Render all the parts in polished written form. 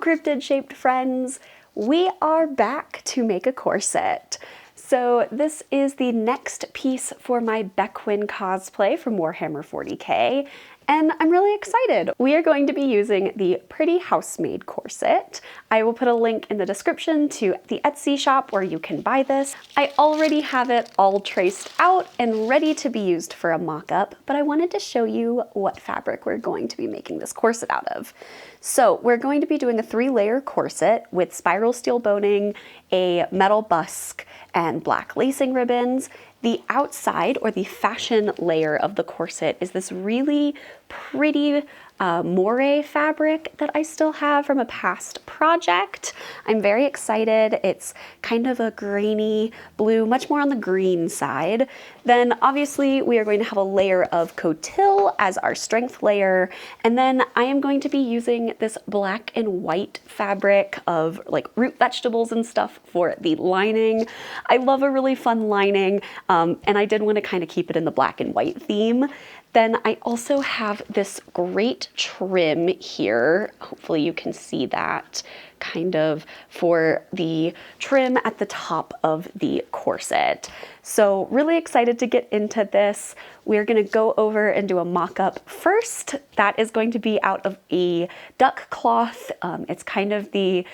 cryptid shaped friends, we are back to make a corset. So this is the next piece for my Bequin cosplay from Warhammer 40K, and I'm really excited. We are going to be using the Pretty Housemaid corset. I will put a link in the description to the Etsy shop where you can buy this. I already have it all traced out and ready to be used for a mock-up, but I wanted to show you what fabric we're going to be making this corset out of. So we're going to be doing a 3-layer corset with spiral steel boning, a metal busk, and black lacing ribbons. The outside, or the fashion layer of the corset, is this really pretty moire fabric that I still have from a past project. I'm very excited. It's kind of a grainy blue, much more on the green side. Then obviously we are going to have a layer of cotil as our strength layer, and then I am going to be using this black and white fabric of like root vegetables and stuff for the lining. I love a really fun lining, and I did want to kind of keep it in the black and white theme. Then I also have this great trim here. Hopefully you can see that kind of for the trim at the top of the corset. So really excited to get into this. We're gonna go over and do a mock-up first. That is going to be out of a duck cloth. It's kind of the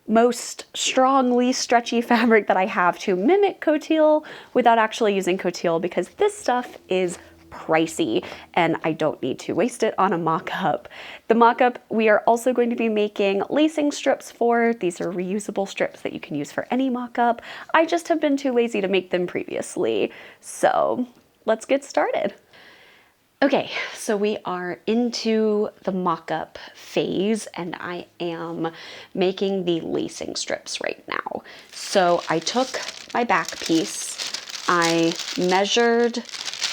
most strongly stretchy fabric that I have to mimic cotil without actually using cotil, because this stuff is pricey and I don't need to waste it on a mock-up. The mock-up we are also going to be making lacing strips for. These are reusable strips that you can use for any mock-up. I just have been too lazy to make them previously. So let's get started. Okay, so we are into the mock-up phase and I am making the lacing strips right now. So I took my back piece, I measured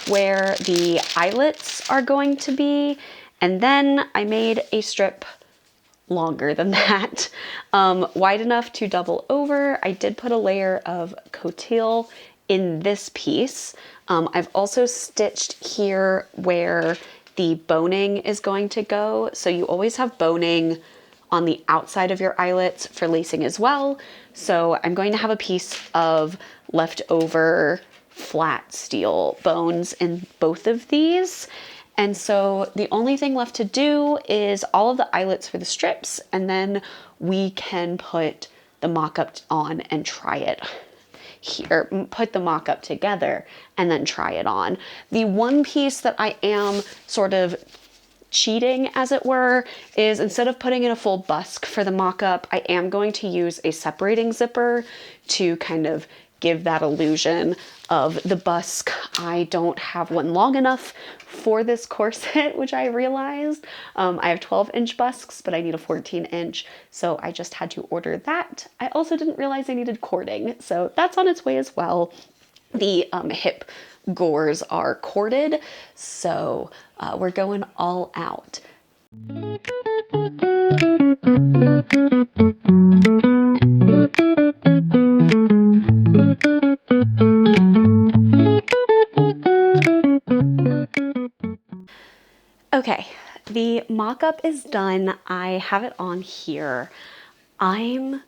where the eyelets are going to be, and then I made a strip longer than that, wide enough to double over. I did put a layer of cotil in this piece. I've also stitched here where the boning is going to go. So you always have boning on the outside of your eyelets for lacing as well. So I'm going to have a piece of leftover flat steel bones in both of these. And so the only thing left to do is all of the eyelets for the strips, and then we can put the mock-up on and try it here, put the mock-up together and then try it on. The one piece that I am sort of cheating, as it were, is instead of putting in a full busk for the mock-up, I am going to use a separating zipper to kind of give that illusion of the busk. I don't have one long enough for this corset, which I realized. I have 12-inch busks, but I need a 14-inch, so I just had to order that. I also didn't realize I needed cording, so that's on its way as well. The hip gores are corded, so we're going all out. Okay, the mock-up is done. I have it on here. I'm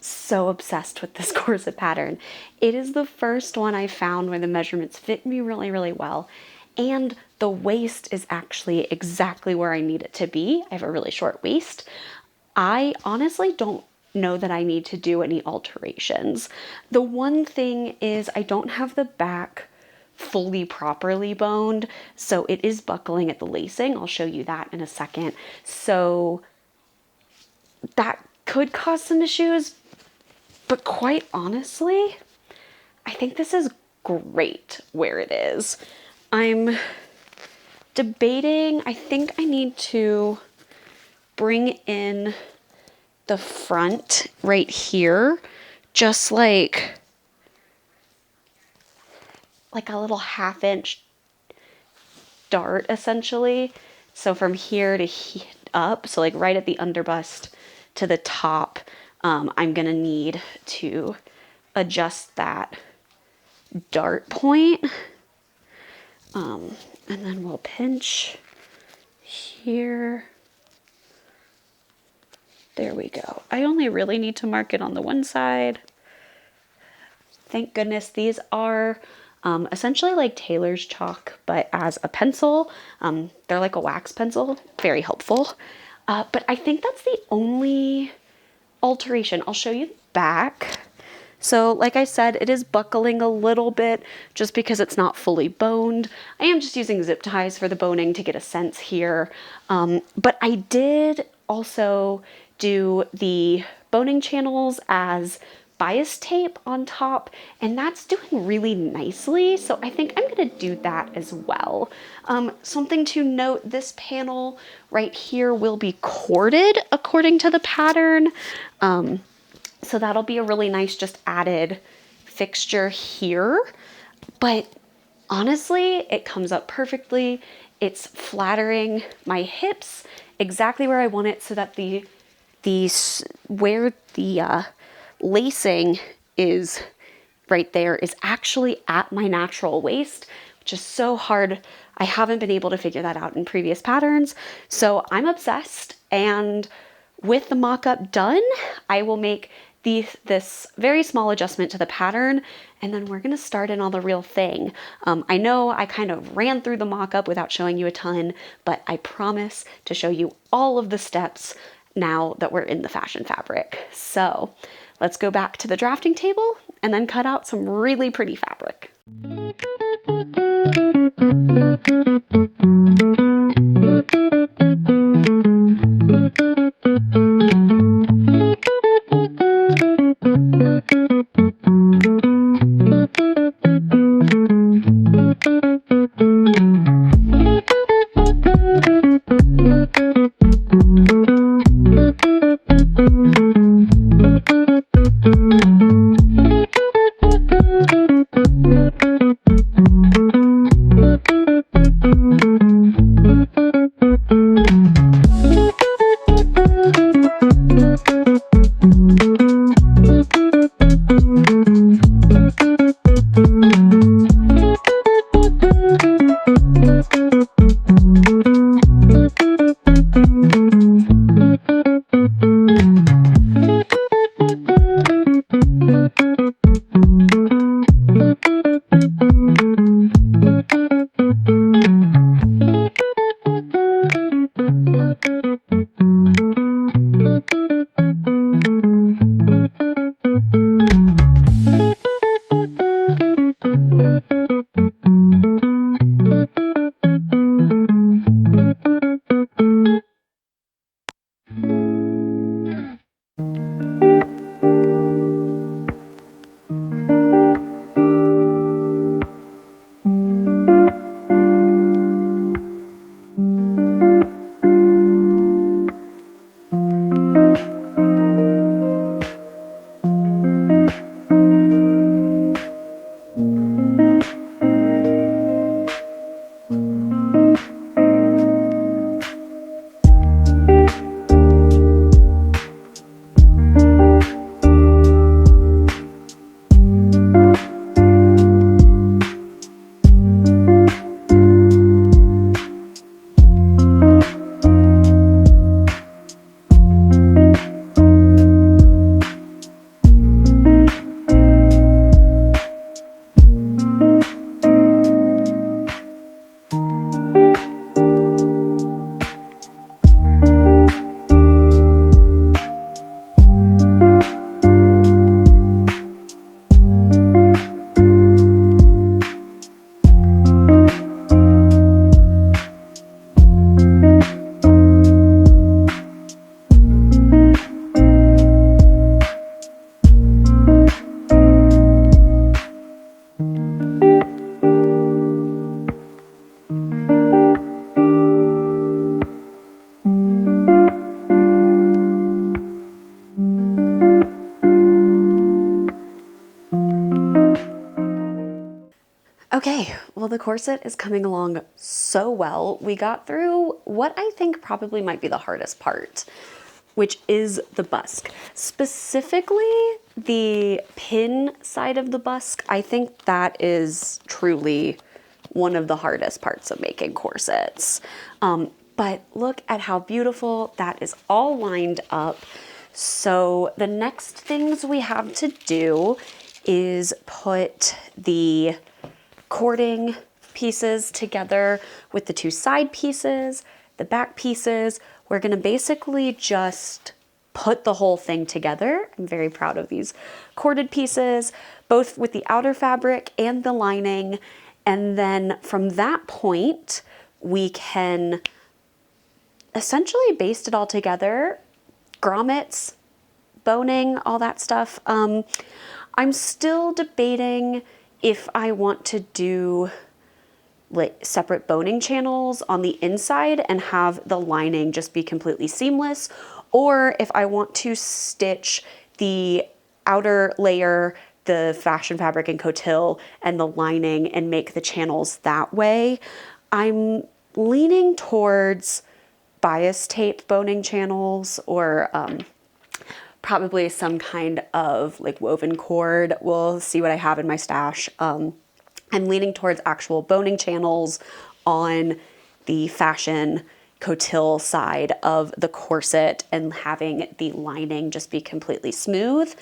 so obsessed with this corset pattern. It is the first one I found where the measurements fit me really, really well. And the waist is actually exactly where I need it to be. I have a really short waist. I honestly don't know that I need to do any alterations. The one thing is I don't have the back fully properly boned, so it is buckling at the lacing. I'll show you that in a second. So that could cause some issues, but quite honestly, I think this is great where it is. I'm debating, I think I need to bring in the front right here, just like a little 1/2-inch dart essentially. So from here to up, so like right at the underbust to the top, I'm gonna need to adjust that dart point. And then we'll pinch here There we go. I only really need to mark it on the one side. Thank goodness these are essentially like tailor's chalk, but as a pencil. They're like a wax pencil, very helpful. But I think that's the only alteration. I'll show you the back. So like I said, it is buckling a little bit just because it's not fully boned. I am just using zip ties for the boning to get a sense here. But I did also do the boning channels as bias tape on top, and that's doing really nicely. So I think I'm gonna do that as well. Something to note, this panel right here will be corded according to the pattern. So that'll be a really nice just added fixture here. But honestly, it comes up perfectly. It's flattering my hips exactly where I want it, so that where the lacing is right there is actually at my natural waist, which is so hard. I haven't been able to figure that out in previous patterns. So I'm obsessed. And with the mock-up done, I will make this very small adjustment to the pattern, and then we're gonna start in on the real thing. I know I kind of ran through the mock-up without showing you a ton, but I promise to show you all of the steps now that we're in the fashion fabric. So let's go back to the drafting table and then cut out some really pretty fabric. Okay, well, the corset is coming along so well. We got through what I think probably might be the hardest part, which is the busk. Specifically, the pin side of the busk, I think that is truly one of the hardest parts of making corsets. but look at how beautiful that is all lined up. So the next things we have to do is put the cording pieces together with the two side pieces, the back pieces. We're gonna basically just put the whole thing together. I'm very proud of these corded pieces, both with the outer fabric and the lining. And then from that point, we can essentially baste it all together, grommets, boning, all that stuff. I'm still debating if I want to do like separate boning channels on the inside and have the lining just be completely seamless, or if I want to stitch the outer layer, the fashion fabric and coutil, and the lining and make the channels that way. I'm leaning towards bias tape boning channels, or probably some kind of like woven cord. We'll see what I have in my stash. I'm leaning towards actual boning channels on the fashion coutil side of the corset and having the lining just be completely smooth.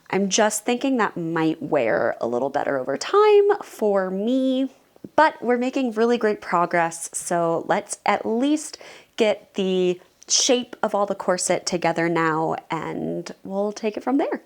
I'm just thinking that might wear a little better over time for me, but we're making really great progress. So let's at least get the shape of all the corset together now, and we'll take it from there.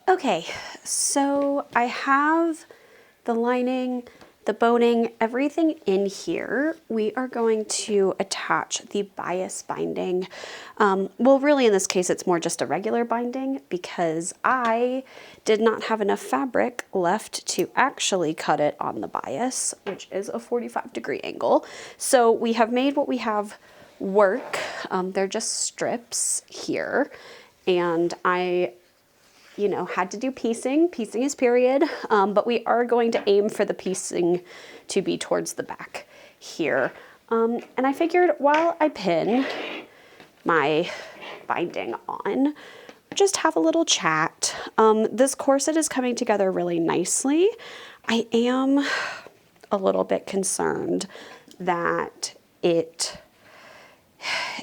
Okay, so I have the lining, the boning, everything in here. We are going to attach the bias binding. Well, really in this case, it's more just a regular binding because I did not have enough fabric left to actually cut it on the bias, which is a 45-degree angle. So we have made what we have work. They're just strips here, and I had to do piecing. Piecing is period, but we are going to aim for the piecing to be towards the back here. And I figured while I pin my binding on, just have a little chat. This corset is coming together really nicely. I am a little bit concerned that it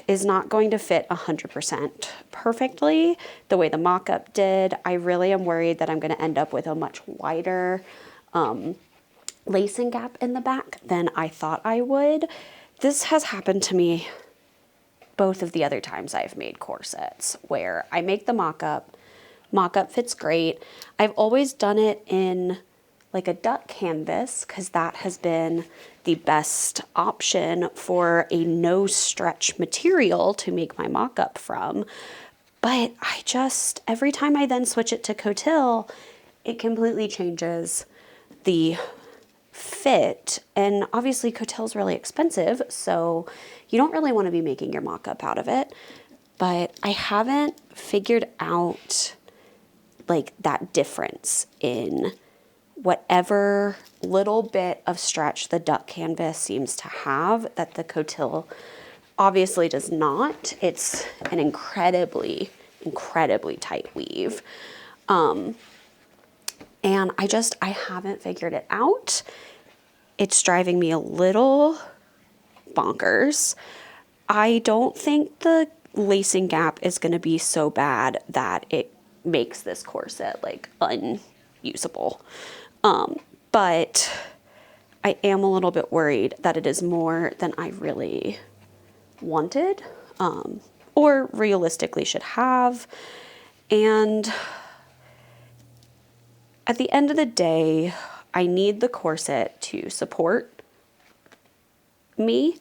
is not going to fit 100% perfectly the way the mock-up did. I really am worried that I'm going to end up with a much wider lacing gap in the back than I thought I would. This has happened to me both of the other times I've made corsets, where I make the mock-up fits great. I've always done it in like a duck canvas because that has been the best option for a no stretch material to make my mock-up from. But every time I then switch it to coutil, it completely changes the fit. And obviously coutil is really expensive, so you don't really want to be making your mock-up out of it. But I haven't figured out like that difference in whatever little bit of stretch the duck canvas seems to have that the coutil obviously does not. It's an incredibly tight weave. And I haven't figured it out. It's driving me a little bonkers. I don't think the lacing gap is going to be so bad that it makes this corset like unusable. But I am a little bit worried that it is more than I really wanted, or realistically should have. And at the end of the day, I need the corset to support me,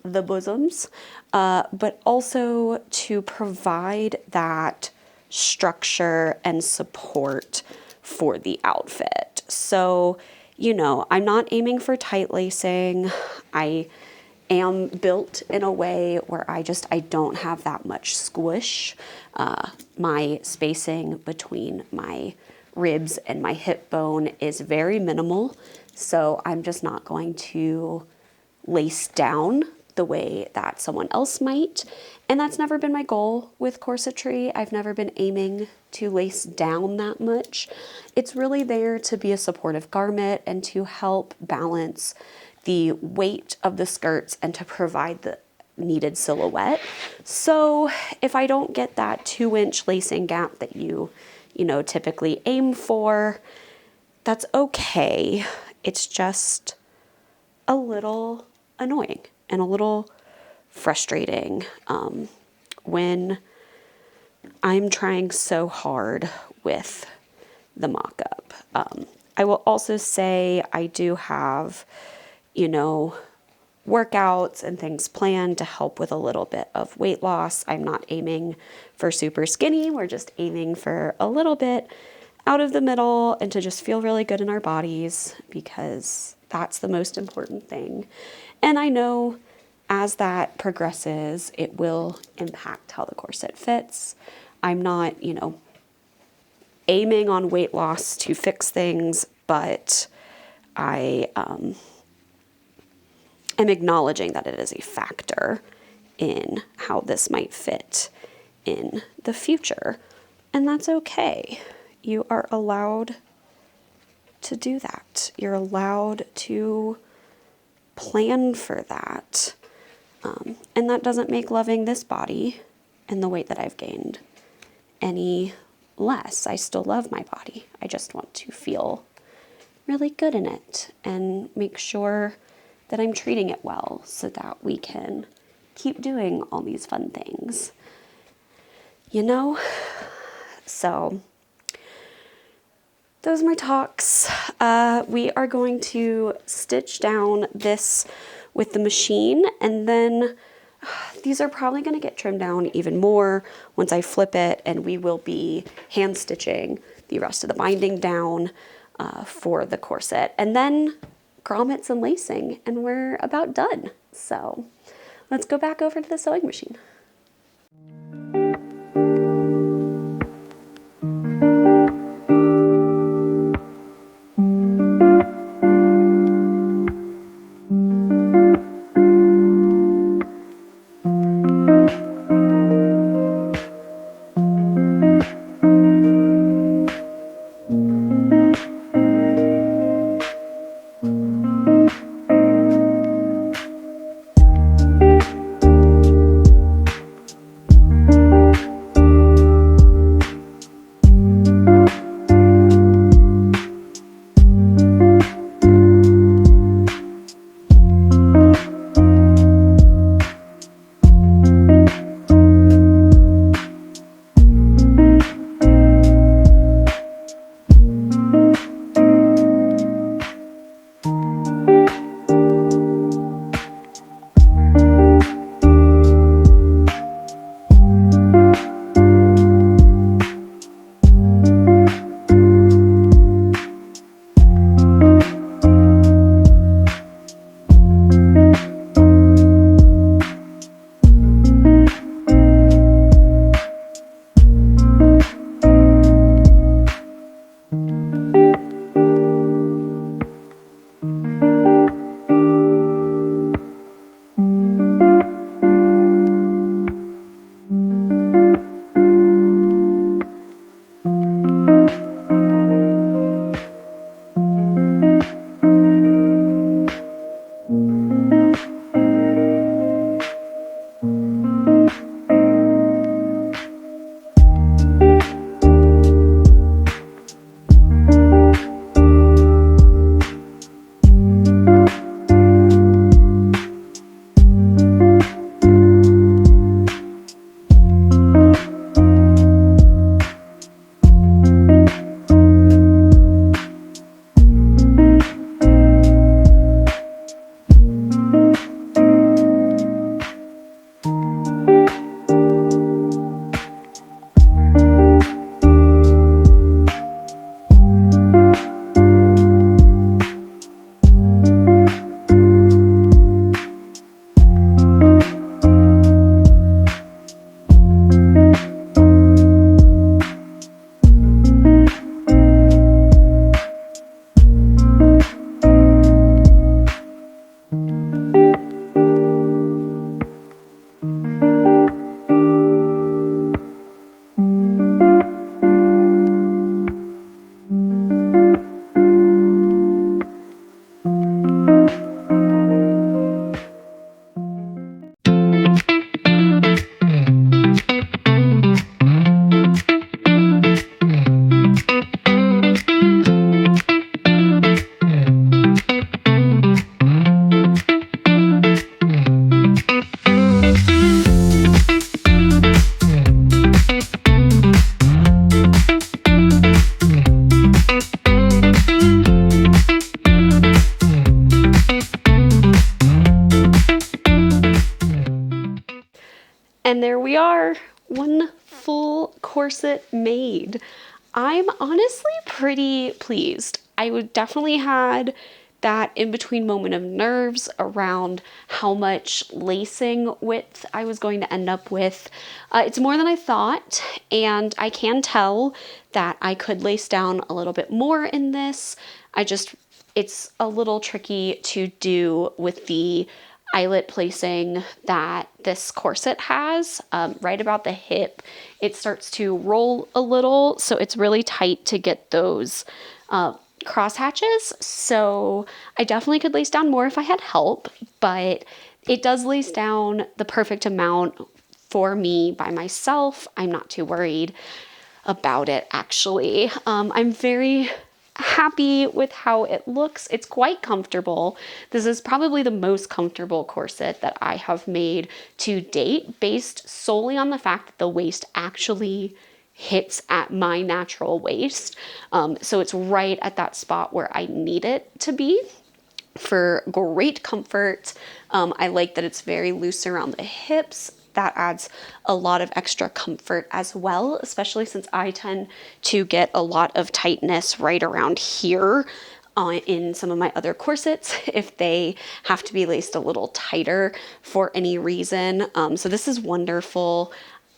the bosoms, but also to provide that structure and support for the outfit. So, you know, I'm not aiming for tight lacing. I am built in a way where I don't have that much squish. My spacing between my ribs and my hip bone is very minimal, so I'm just not going to lace down the way that someone else might. And that's never been my goal with corsetry. I've never been aiming to lace down that much. It's really there to be a supportive garment and to help balance the weight of the skirts and to provide the needed silhouette. So if I don't get that 2-inch lacing gap that you know, typically aim for, that's okay. It's just a little annoying and a little frustrating when I'm trying so hard with the mock-up. I will also say I do have, you know, workouts and things planned to help with a little bit of weight loss. I'm not aiming for super skinny. We're just aiming for a little bit out of the middle and to just feel really good in our bodies, because that's the most important thing. And I know as that progresses, it will impact how the corset fits. I'm not, you know, aiming on weight loss to fix things, but I am acknowledging that it is a factor in how this might fit in the future. And that's okay. You are allowed to do that. You're allowed to plan for that. And that doesn't make loving this body and the weight that I've gained any less. I still love my body. I just want to feel really good in it and make sure that I'm treating it well so that we can keep doing all these fun things, you know? So those are my talks. We are going to stitch down this with the machine, and then these are probably going to get trimmed down even more once I flip it, and we will be hand stitching the rest of the binding down for the corset, and then grommets and lacing, and we're about done. So let's go back over to the sewing machine. we are, one full corset made. I'm honestly pretty pleased. I would definitely had that in-between moment of nerves around how much lacing width I was going to end up with. It's more than I thought, and I can tell that I could lace down a little bit more in this. It's a little tricky to do with the eyelet placing that this corset has. Right about the hip, it starts to roll a little, so it's really tight to get those cross hatches. So I definitely could lace down more if I had help, but it does lace down the perfect amount for me by myself. I'm not too worried about it, actually. I'm very happy with how it looks. It's quite comfortable. This is probably the most comfortable corset that I have made to date, based solely on the fact that the waist actually hits at my natural waist. So it's right at that spot where I need it to be for great comfort. I like that it's very loose around the hips. That adds a lot of extra comfort as well, especially since I tend to get a lot of tightness right around here in some of my other corsets if they have to be laced a little tighter for any reason. So this is wonderful.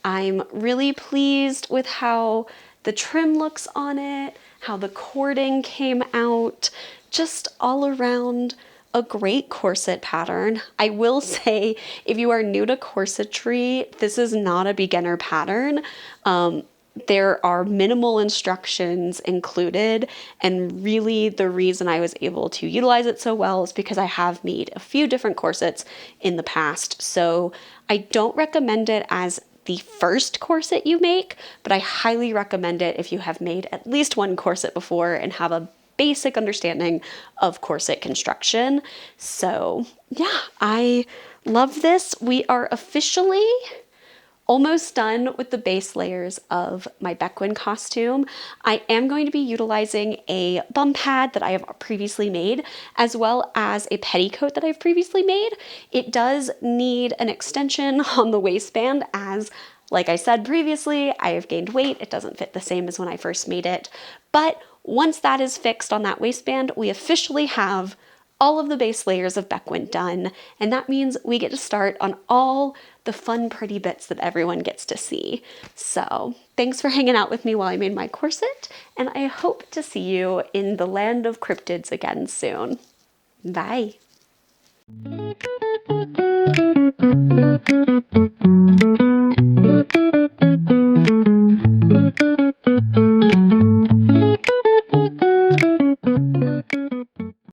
I'm really pleased with how the trim looks on it, how the cording came out, just all around a great corset pattern. I will say, if you are new to corsetry, this is not a beginner pattern. There are minimal instructions included, and really the reason I was able to utilize it so well is because I have made a few different corsets in the past. So I don't recommend it as the first corset you make, but I highly recommend it if you have made at least one corset before and have a basic understanding of corset construction. So yeah, I love this. We are officially almost done with the base layers of my Bequin costume. I am going to be utilizing a bum pad that I have previously made, as well as a petticoat that I've previously made. It does need an extension on the waistband, as like I said previously, I have gained weight. It doesn't fit the same as when I first made it. But once that is fixed on that waistband, we officially have all of the base layers of Bequin done, and that means we get to start on all the fun, pretty bits that everyone gets to see. So thanks for hanging out with me while I made my corset, and I hope to see you in the land of cryptids again soon. Bye.